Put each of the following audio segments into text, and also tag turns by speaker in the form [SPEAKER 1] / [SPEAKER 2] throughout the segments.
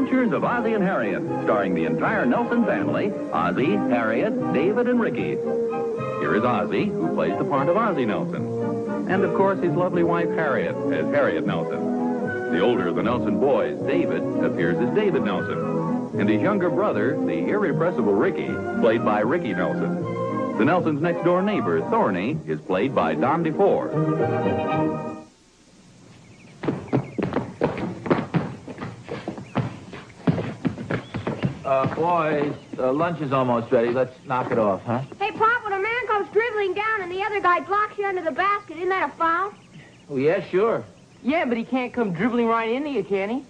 [SPEAKER 1] Adventures of Ozzie and Harriet, starring the entire Nelson family, Ozzie, Harriet, David, and Ricky. Here is Ozzie, who plays the part of Ozzie Nelson. And, of course, his lovely wife, Harriet, as Harriet Nelson. The older of the Nelson boys, David, appears as David Nelson. And his younger brother, the irrepressible Ricky, played by Ricky Nelson. The Nelsons' next-door neighbor, Thorny, is played by Don DeFore.
[SPEAKER 2] Boys, lunch is almost ready. Let's knock it off, huh?
[SPEAKER 3] Hey, Pop, when a man comes dribbling down and the other guy blocks you under the basket, isn't that a foul?
[SPEAKER 2] Oh, yeah, sure.
[SPEAKER 4] Yeah, but he can't come dribbling right into you, can he?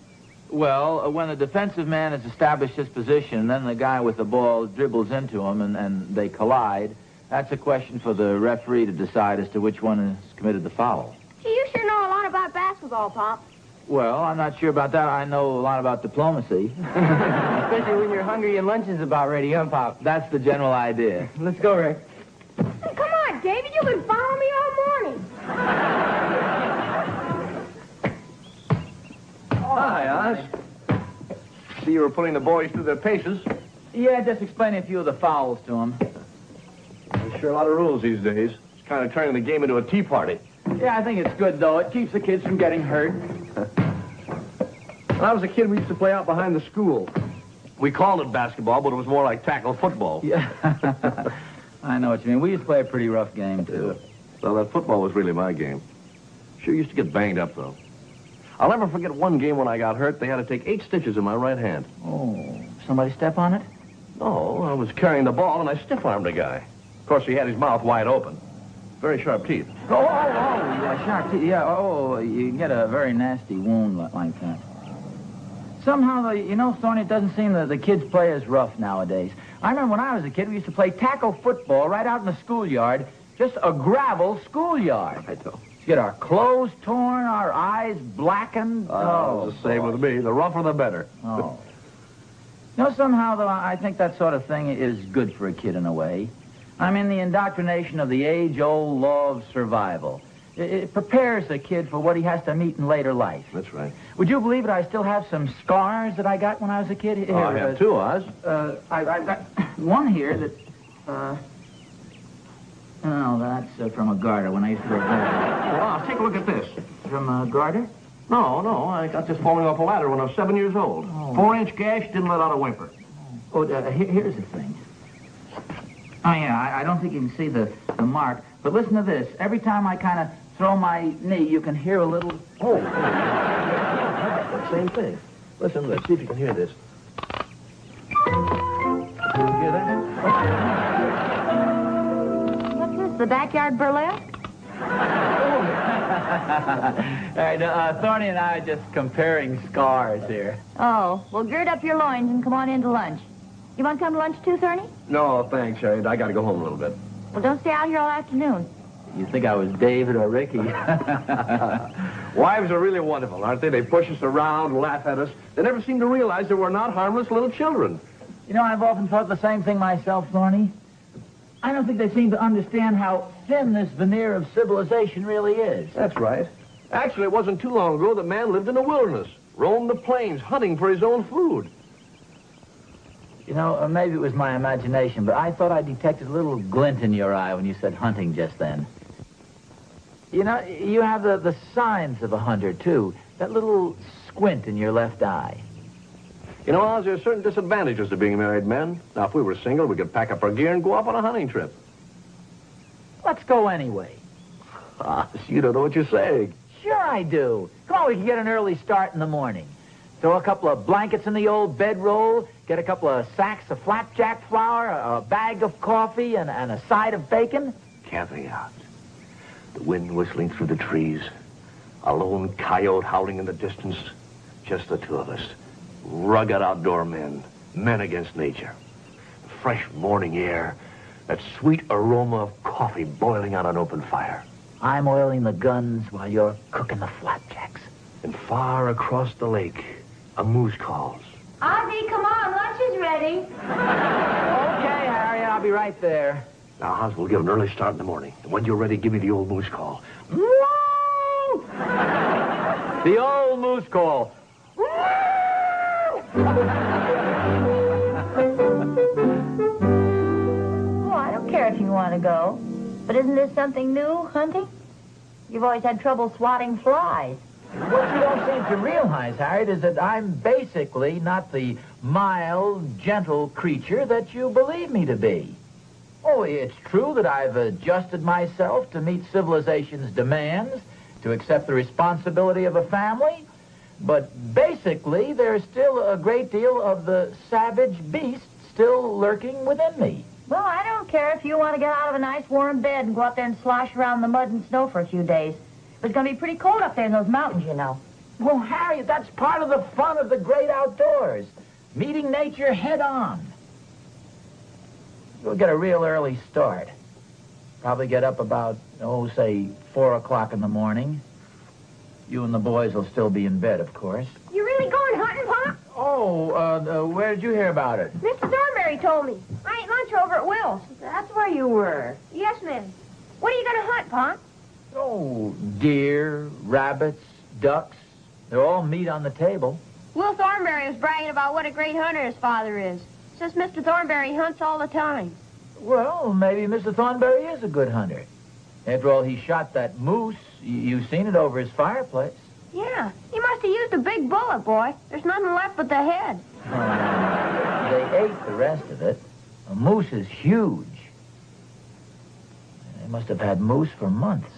[SPEAKER 2] Well, when the defensive man has established his position, then the guy with the ball dribbles into him and they collide, that's a question for the referee to decide as to which one has committed the foul.
[SPEAKER 3] Gee, you sure know a lot about basketball, Pop.
[SPEAKER 2] Well, I'm not sure about that. I know a lot about diplomacy.
[SPEAKER 4] Especially when you're hungry and lunch is about ready, huh, Pop?
[SPEAKER 2] That's the general idea.
[SPEAKER 4] Let's go, Rick.
[SPEAKER 3] Hey, come on, David. You've been following me all morning.
[SPEAKER 5] Hi, Oz. See you were putting the boys through their paces.
[SPEAKER 2] Yeah, just explaining a few of the fouls to him.
[SPEAKER 5] There's sure a lot of rules these days. It's kind of turning the game into a tea party.
[SPEAKER 2] Yeah, I think it's good, though. It keeps the kids from getting hurt.
[SPEAKER 5] When I was a kid, we used to play out behind the school. We called it basketball, but it was more like tackle football.
[SPEAKER 2] Yeah. I know what you mean. We used to play a pretty rough game, too.
[SPEAKER 5] Yeah. Well, that football was really my game. Sure used to get banged up, though. I'll never forget one game when I got hurt. They had to take 8 stitches in my right hand.
[SPEAKER 2] Oh, somebody step on it?
[SPEAKER 5] No, I was carrying the ball, and I stiff-armed a guy. Of course, he had his mouth wide open. Very sharp teeth.
[SPEAKER 2] Yeah, sharp teeth. Yeah, you get a very nasty wound like that. Somehow, though, you know, Thorny, it doesn't seem that the kids play as rough nowadays. I remember when I was a kid, we used to play tackle football right out in the schoolyard, just a gravel schoolyard.
[SPEAKER 5] I know.
[SPEAKER 2] Get our clothes torn, our eyes blackened.
[SPEAKER 5] Oh, it's the same with me. The rougher, the better.
[SPEAKER 2] Oh. You know, somehow, though, I think that sort of thing is good for a kid in a way. I mean, the indoctrination of the age-old law of survival. It prepares a kid for what he has to meet in later life.
[SPEAKER 5] That's right.
[SPEAKER 2] Would you believe it? I still have some scars that I got when I was a kid. Here,
[SPEAKER 5] I have too, Oz.
[SPEAKER 2] I've got one here that, no, that's from a garter when I used to wear garter.
[SPEAKER 5] Well, Oz, take a look at this.
[SPEAKER 2] From a garter?
[SPEAKER 5] No, I got this falling off a ladder when I was 7 years old.
[SPEAKER 2] Oh.
[SPEAKER 5] 4-inch gash, didn't let out a whimper.
[SPEAKER 2] Oh, here's the thing. Oh, yeah, I don't think you can see the mark. But listen to this. Every time I kind of throw my knee, you can hear a little...
[SPEAKER 5] Oh. Same thing. Listen to this. See if you can hear this. You hear that?
[SPEAKER 3] What's this, the backyard burlesque?
[SPEAKER 2] All right, Thorny and I are just comparing scars here.
[SPEAKER 3] Oh, well, gird up your loins and come on in to lunch. You want to come to lunch too, Thorny?
[SPEAKER 5] No, thanks, Harriet. I got to go home a little bit.
[SPEAKER 3] Well, don't stay out here all afternoon.
[SPEAKER 2] You think I was David or Ricky?
[SPEAKER 5] Wives are really wonderful, aren't they? They push us around, laugh at us. They never seem to realize that we're not harmless little children.
[SPEAKER 2] You know, I've often thought the same thing myself, Thorny. I don't think they seem to understand how thin this veneer of civilization really is.
[SPEAKER 5] That's right. Actually, it wasn't too long ago that man lived in the wilderness, roamed the plains, hunting for his own food.
[SPEAKER 2] You know, maybe it was my imagination, but I thought I detected a little glint in your eye when you said hunting just then. You know, you have the signs of a hunter, too. That little squint in your left eye.
[SPEAKER 5] You know, Oz, there are certain disadvantages to being married men. Now, if we were single, we could pack up our gear and go off on a hunting trip.
[SPEAKER 2] Let's go anyway.
[SPEAKER 5] Oz, you don't know what you're saying.
[SPEAKER 2] Sure I do. Come on, we can get an early start in the morning. Throw a couple of blankets in the old bedroll, get a couple of sacks of flapjack flour, a bag of coffee, and a side of bacon.
[SPEAKER 5] Camping out. The wind whistling through the trees. A lone coyote howling in the distance. Just the two of us. Rugged outdoor men. Men against nature. Fresh morning air. That sweet aroma of coffee boiling on an open fire.
[SPEAKER 2] I'm oiling the guns while you're cooking the flapjacks.
[SPEAKER 5] And far across the lake, a moose calls.
[SPEAKER 3] Ozzie, come on, lunch is ready.
[SPEAKER 2] Okay, Harry, I'll be right there.
[SPEAKER 5] Now, Hans, we'll give an early start in the morning. And when you're ready, give me the old moose call.
[SPEAKER 2] The old moose call.
[SPEAKER 6] Oh, I don't care if you want to go. But isn't this something new, hunting? You've always had trouble swatting flies.
[SPEAKER 2] What you don't seem to realize, Harriet, is that I'm basically not the mild, gentle creature that you believe me to be. Oh, it's true that I've adjusted myself to meet civilization's demands, to accept the responsibility of a family, but basically there's still a great deal of the savage beast still lurking within me.
[SPEAKER 6] Well, I don't care if you want to get out of a nice warm bed and go out there and slosh around in the mud and snow for a few days. It's going to be pretty cold up there in those mountains, you know.
[SPEAKER 2] Well, Harriet, that's part of the fun of the great outdoors. Meeting nature head on. We'll get a real early start. Probably get up about, say 4 o'clock in the morning. You and the boys will still be in bed, of course.
[SPEAKER 3] You really going hunting, Pop?
[SPEAKER 2] Oh, where did you hear about it?
[SPEAKER 3] Mr. Thornberry told me. I ate lunch over at Will's.
[SPEAKER 6] That's where you were.
[SPEAKER 3] Yes, miss. What are you going to hunt, Pop?
[SPEAKER 2] Oh, deer, rabbits, ducks. They're all meat on the table.
[SPEAKER 3] Will Thornberry was bragging about what a great hunter his father is. Says Mr. Thornberry hunts all the time.
[SPEAKER 2] Well, maybe Mr. Thornberry is a good hunter. After all, he shot that moose. You've seen it over his fireplace.
[SPEAKER 3] Yeah, he must have used a big bullet, boy. There's nothing left but the head.
[SPEAKER 2] They ate the rest of it. A moose is huge. They must have had moose for months.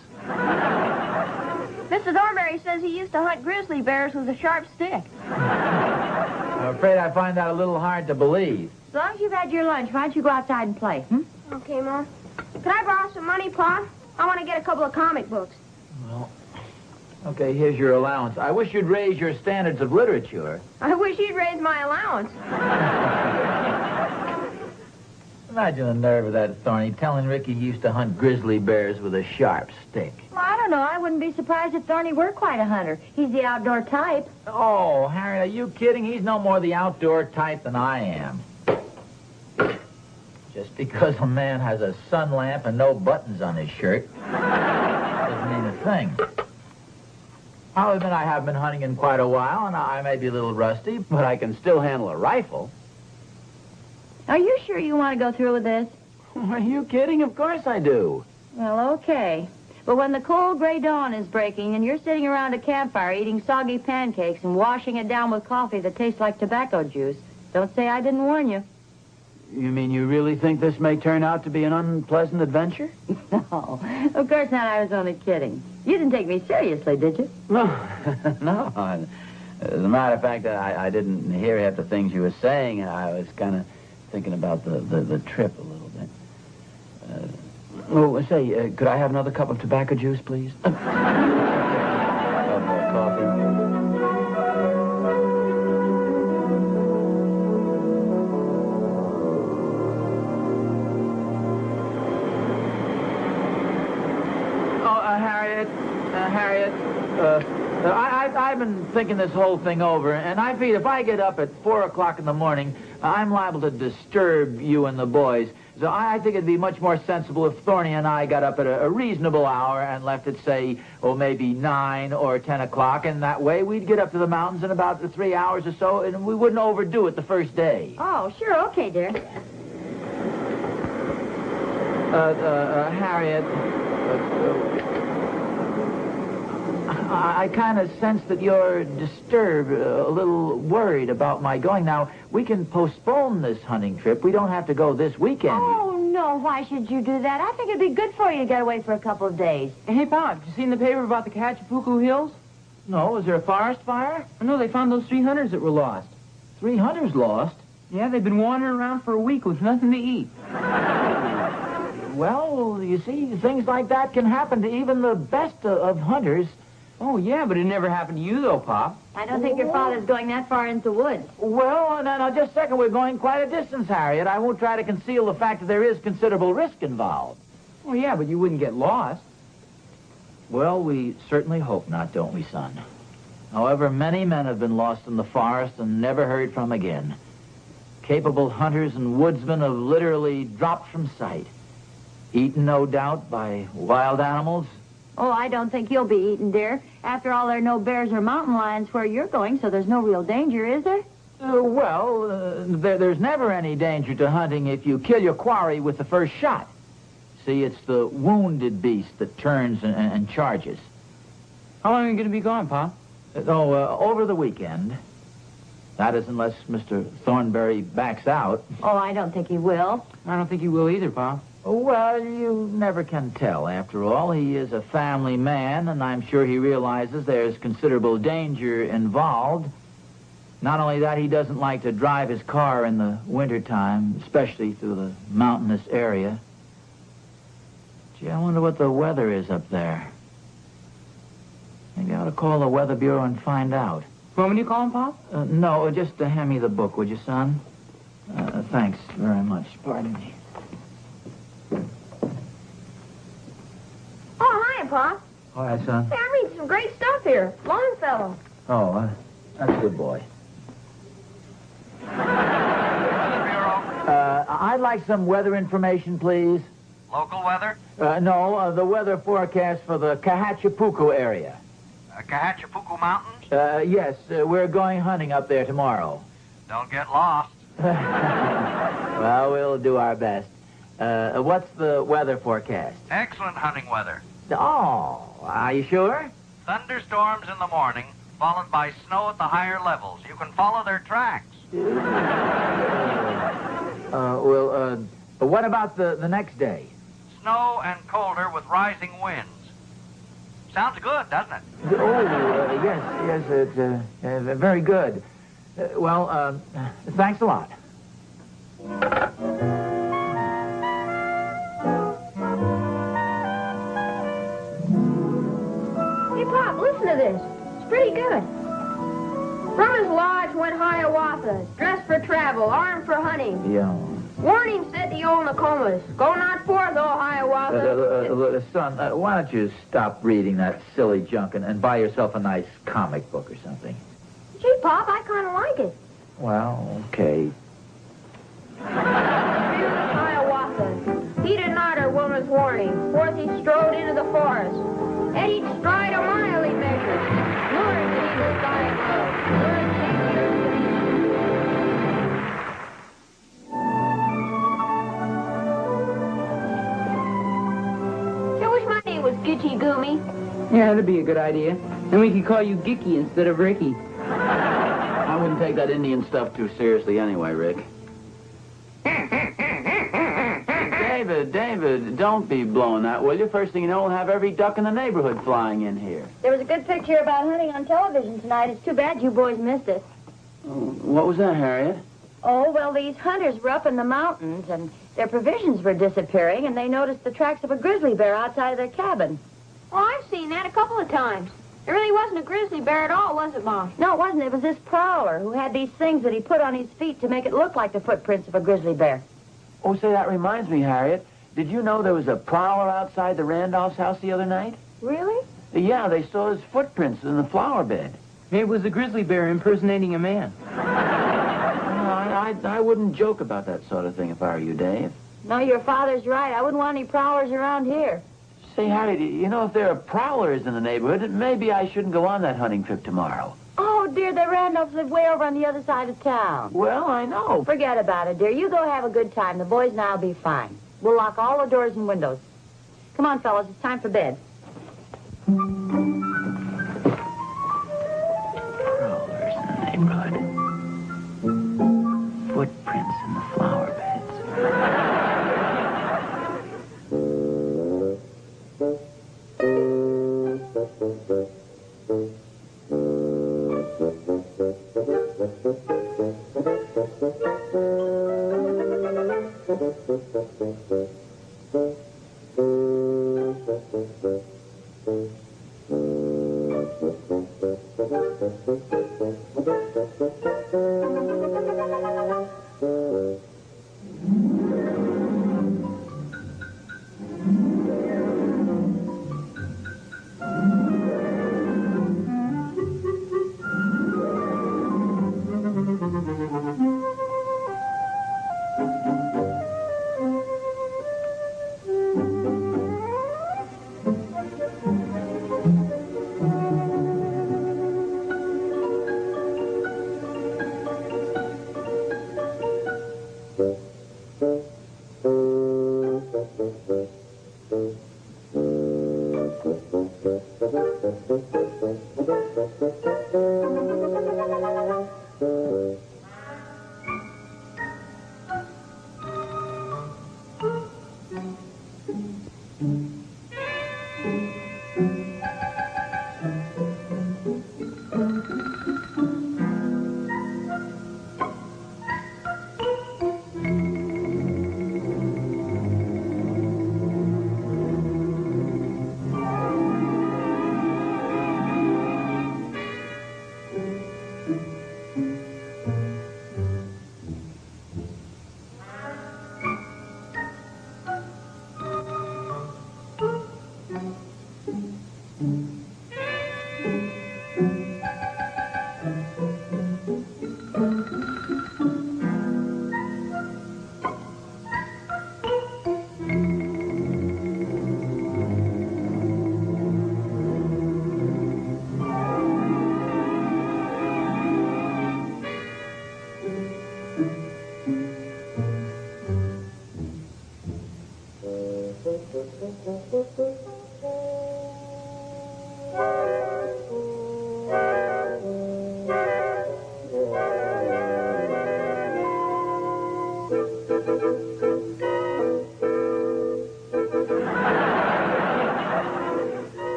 [SPEAKER 3] Mr. Thornberry says he used to hunt grizzly bears with a sharp stick.
[SPEAKER 2] I'm afraid I find that a little hard to believe.
[SPEAKER 6] As long as you've had your lunch, why don't you go outside and play,
[SPEAKER 3] Okay, Mom. Can I borrow some money, Pop? I want to get a couple of comic books.
[SPEAKER 2] Well, okay, here's your allowance. I wish you'd raise your standards of literature.
[SPEAKER 3] I wish you'd raise my allowance.
[SPEAKER 2] Imagine the nerve of that Thorny telling Ricky he used to hunt grizzly bears with a sharp stick.
[SPEAKER 6] Well, I don't know. I wouldn't be surprised if Thorny were quite a hunter. He's the outdoor type.
[SPEAKER 2] Oh, Harry, are you kidding? He's no more the outdoor type than I am. Just because a man has a sun lamp and no buttons on his shirt doesn't mean a thing. I'll admit I have been hunting in quite a while, and I may be a little rusty, but I can still handle a rifle.
[SPEAKER 6] Are you sure you want to go through with this?
[SPEAKER 2] Are you kidding? Of course I do.
[SPEAKER 6] Well, okay. But when the cold gray dawn is breaking and you're sitting around a campfire eating soggy pancakes and washing it down with coffee that tastes like tobacco juice, don't say I didn't warn you.
[SPEAKER 4] You mean you really think this may turn out to be an unpleasant adventure?
[SPEAKER 6] No, of course not. I was only kidding. You didn't take me seriously, did you?
[SPEAKER 4] No. No. As a matter of fact, I didn't hear half the things you were saying. I was kind of thinking about the trip a little bit. Say, could I have another cup of tobacco juice, please? Of coffee.
[SPEAKER 2] Harriet, I've been thinking this whole thing over, and I feel if I get up at 4 o'clock in the morning, I'm liable to disturb you and the boys. So I think it'd be much more sensible if Thorny and I got up at a reasonable hour and left at, say, maybe 9 or 10 o'clock, and that way we'd get up to the mountains in about 3 hours or so, and we wouldn't overdo it the first day.
[SPEAKER 6] Oh, sure. Okay, dear.
[SPEAKER 2] Harriet, I kind of sense that you're disturbed, a little worried about my going. Now, we can postpone this hunting trip. We don't have to go this weekend.
[SPEAKER 6] Oh, no. Why should you do that? I think it'd be good for you to get away for a couple of days.
[SPEAKER 4] Hey, Pop, you seen the paper about the Cachipuku Hills?
[SPEAKER 2] No, is there a forest fire?
[SPEAKER 4] No, they found those 3 hunters that were lost.
[SPEAKER 2] 3 hunters lost?
[SPEAKER 4] Yeah, they've been wandering around for a week with nothing to eat.
[SPEAKER 2] Well, you see, things like that can happen to even the best of hunters.
[SPEAKER 4] Oh, yeah, but it never happened to you, though, Pop.
[SPEAKER 6] I don't think your father's going that far into the woods.
[SPEAKER 2] Well, now, just a second. We're going quite a distance, Harriet. I won't try to conceal the fact that there is considerable risk involved.
[SPEAKER 4] Oh, yeah, but you wouldn't get lost.
[SPEAKER 2] Well, we certainly hope not, don't we, son? However, many men have been lost in the forest and never heard from again. Capable hunters and woodsmen have literally dropped from sight. Eaten, no doubt, by wild animals.
[SPEAKER 6] Oh, I don't think you'll be eaten, dear. After all, there are no bears or mountain lions where you're going, so there's no real danger, is there?
[SPEAKER 2] There's never any danger to hunting if you kill your quarry with the first shot. See, it's the wounded beast that turns and charges.
[SPEAKER 7] How long are you going to be gone, Pa?
[SPEAKER 2] Over the weekend. That is, unless Mr. Thornberry backs out.
[SPEAKER 6] Oh, I don't think he will.
[SPEAKER 7] I don't think he will either, Pa.
[SPEAKER 2] Well, you never can tell. After all, he is a family man, and I'm sure he realizes there's considerable danger involved. Not only that, he doesn't like to drive his car in the wintertime, especially through the mountainous area. Gee, I wonder what the weather is up there. Maybe I ought to call the Weather Bureau and find out.
[SPEAKER 7] Want me to call him, Pa?
[SPEAKER 2] No, just hand me the book, would you, son? Thanks very much. Pardon me.
[SPEAKER 3] Oh, hi, Pa.
[SPEAKER 2] All right, son.
[SPEAKER 3] Hey, I'm reading some great stuff here. Longfellow.
[SPEAKER 2] Oh, that's a good boy. I'd like some weather information, please.
[SPEAKER 8] Local weather?
[SPEAKER 2] No, the weather forecast for the Cahachapuco area.
[SPEAKER 8] Cahachapuco Mountains?
[SPEAKER 2] Yes, we're going hunting up there tomorrow.
[SPEAKER 8] Don't get lost.
[SPEAKER 2] Well, we'll do our best. What's the weather forecast?
[SPEAKER 8] Excellent hunting weather.
[SPEAKER 2] Oh, are you sure?
[SPEAKER 8] Thunderstorms in the morning, followed by snow at the higher levels. You can follow their tracks.
[SPEAKER 2] What about the next day?
[SPEAKER 8] Snow and colder with rising winds. Sounds good, doesn't it?
[SPEAKER 2] Yes, it's very good. Thanks a lot.
[SPEAKER 3] Hey, Pop, listen to this. It's pretty good. From his lodge went Hiawatha, dressed for travel, armed for hunting.
[SPEAKER 2] Yeah.
[SPEAKER 3] Warning said the old Nokomis, go not forth, O Hiawatha.
[SPEAKER 2] Son, why don't you stop reading that silly junk and buy yourself a nice comic book or something?
[SPEAKER 3] Gee, Pop, I kind of like it.
[SPEAKER 2] Well, okay.
[SPEAKER 3] Fearless Hiawatha, heeded not her woman's warning. Forth he strode into the forest. At each stride a mile he measured. Lured the eagle's dying low. Lured the I wish my name was Gitchy Goomy.
[SPEAKER 7] Yeah, that'd be a good idea. Then we could call you Gicky instead of Ricky.
[SPEAKER 4] I wouldn't take that Indian stuff too seriously anyway, Rick. David, don't be blowing that, will you? First thing you know, we'll have every duck in the neighborhood flying in here.
[SPEAKER 6] There was a good picture about hunting on television tonight. It's too bad you boys missed it.
[SPEAKER 4] What was that, Harriet?
[SPEAKER 6] Oh, well, these hunters were up in the mountains, and their provisions were disappearing, and they noticed the tracks of a grizzly bear outside of their cabin.
[SPEAKER 3] Oh, I've seen that a couple of times. It really wasn't a grizzly bear at all, was it, Mom?
[SPEAKER 6] No, it wasn't. It was this prowler who had these things that he put on his feet to make it look like the footprints of a grizzly bear.
[SPEAKER 4] Oh, say, that reminds me, Harriet. Did you know there was a prowler outside the Randolph's house the other night?
[SPEAKER 6] Really?
[SPEAKER 4] Yeah, they saw his footprints in the flower bed.
[SPEAKER 7] Maybe it was a grizzly bear impersonating a man.
[SPEAKER 4] I wouldn't joke about that sort of thing if I were you, Dave.
[SPEAKER 6] No, your father's right. I wouldn't want any prowlers around here.
[SPEAKER 4] Say, Harriet, you know, if there are prowlers in the neighborhood, maybe I shouldn't go on that hunting trip tomorrow.
[SPEAKER 6] Oh, dear, the Randolphs live way over on the other side of town.
[SPEAKER 4] Well, I know.
[SPEAKER 6] Forget about it, dear. You go have a good time. The boys and I'll be fine. We'll lock all the doors and windows. Come on, fellas. It's time for bed.
[SPEAKER 4] Prowlers in the neighborhood. Footprints in the flower beds.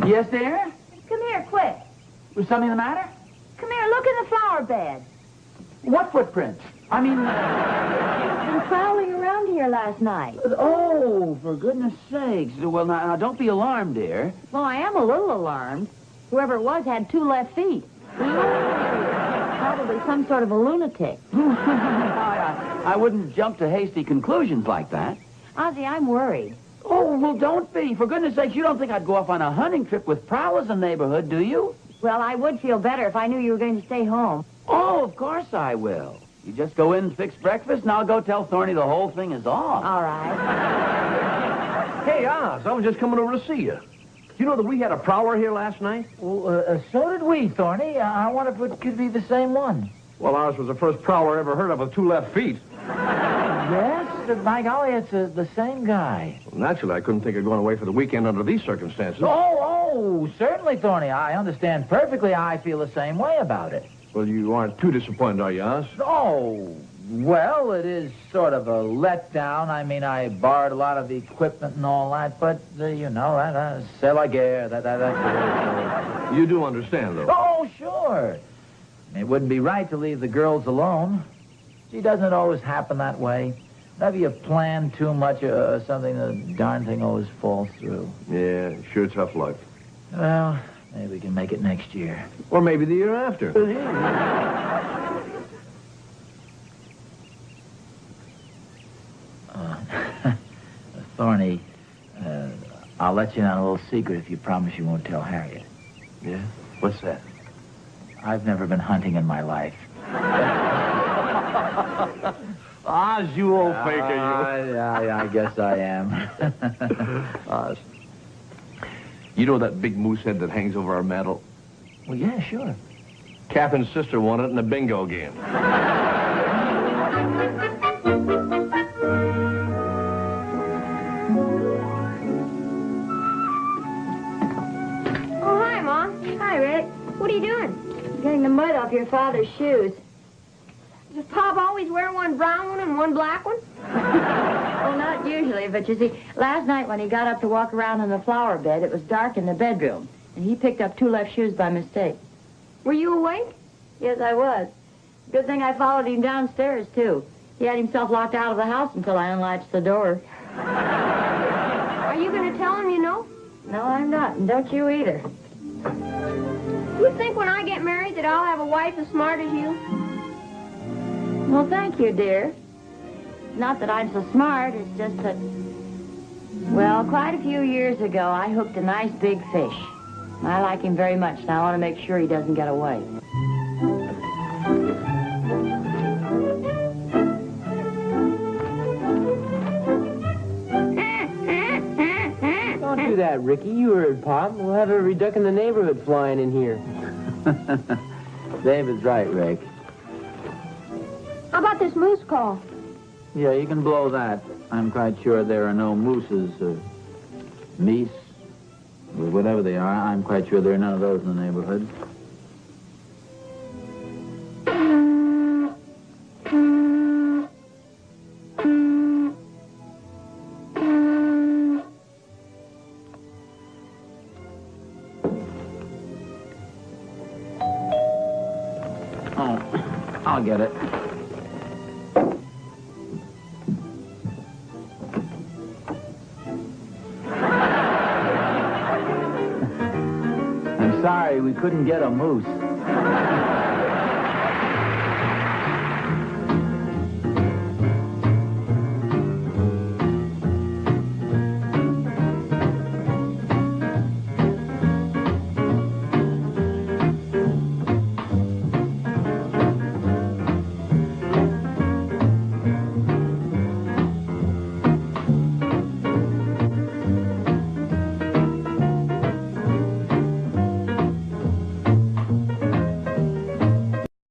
[SPEAKER 2] Yes, dear?
[SPEAKER 6] Come here, quick.
[SPEAKER 2] Was something the matter?
[SPEAKER 6] Come here, look in the flower bed.
[SPEAKER 2] What footprints? I mean...
[SPEAKER 6] Been prowling around here last night.
[SPEAKER 2] Oh, for goodness sakes. Well, now, don't be alarmed, dear.
[SPEAKER 6] Well, I am a little alarmed. Whoever it was had 2 left feet. Probably some sort of a lunatic.
[SPEAKER 2] I wouldn't jump to hasty conclusions like that.
[SPEAKER 6] Ozzie, I'm worried.
[SPEAKER 2] Oh, well, don't be. For goodness sakes, you don't think I'd go off on a hunting trip with prowlers in the neighborhood, do you?
[SPEAKER 6] Well, I would feel better if I knew you were going to stay home.
[SPEAKER 2] Oh, of course I will. You just go in and fix breakfast, and I'll go tell Thorny the whole thing is off.
[SPEAKER 6] All right.
[SPEAKER 5] Hey, Oz, I was just coming over to see you. You know that we had a prowler here last night?
[SPEAKER 2] Well, so did we, Thorny. I wonder if it could be the same one.
[SPEAKER 5] Well, ours was the first prowler I ever heard of with 2 left feet.
[SPEAKER 2] Yes, by golly, it's the same guy.
[SPEAKER 5] Well, naturally, I couldn't think of going away for the weekend under these circumstances.
[SPEAKER 2] Oh, certainly, Thorny. I understand perfectly. I feel the same way about it.
[SPEAKER 5] Well, you aren't too disappointed, are you, Oz?
[SPEAKER 2] Oh, well, it is sort of a letdown. I mean, I borrowed a lot of equipment and all that, but, you know, c'est la guerre. That's
[SPEAKER 5] You do understand, though.
[SPEAKER 2] Oh, sure. It wouldn't be right to leave the girls alone. Gee, doesn't it always happen that way? Whenever you plan too much or something, the darn thing always falls through.
[SPEAKER 5] Yeah, sure tough luck.
[SPEAKER 2] Well, maybe we can make it next year.
[SPEAKER 5] Or maybe the year after.
[SPEAKER 2] Thorny, I'll let you in on a little secret if you promise you won't tell Harriet.
[SPEAKER 5] Yeah? What's that?
[SPEAKER 2] I've never been hunting in my life.
[SPEAKER 5] Oz, you old faker, you.
[SPEAKER 2] Yeah, I guess I am.
[SPEAKER 5] Oz. You know that big moose head that hangs over our mantel?
[SPEAKER 2] Well, yeah, sure.
[SPEAKER 5] Captain's sister won it in a bingo game.
[SPEAKER 3] Oh, hi, Mom. Hi, Rick. What are you doing?
[SPEAKER 6] Getting the mud off your father's shoes.
[SPEAKER 3] Does Pop always wear one brown one and one black one?
[SPEAKER 6] Well, not usually, but you see, last night when he got up to walk around in the flower bed, it was dark in the bedroom, and he picked up 2 left shoes by mistake.
[SPEAKER 3] Were you awake?
[SPEAKER 6] Yes, I was. Good thing I followed him downstairs, too. He had himself locked out of the house until I unlatched the door.
[SPEAKER 3] Are you going to tell him you know?
[SPEAKER 6] No, I'm not, and don't you either.
[SPEAKER 3] You think when I get married a wife as smart as you?
[SPEAKER 6] Well, thank you, dear. Not that I'm so smart, it's just that... Well, quite a few years ago, I hooked a nice big fish. I like him very much, and I want to make sure he doesn't get away.
[SPEAKER 7] Don't do that, Ricky. You heard Pop. We'll have every duck in the neighborhood flying in here.
[SPEAKER 4] David's right, Rick.
[SPEAKER 3] How about this moose call?
[SPEAKER 2] Yeah, you can blow that. I'm quite sure there are no mooses or meese or whatever they are. I'm quite sure there are none of those in the neighborhood. Oh, I'll get it. I'm sorry, we couldn't get a moose.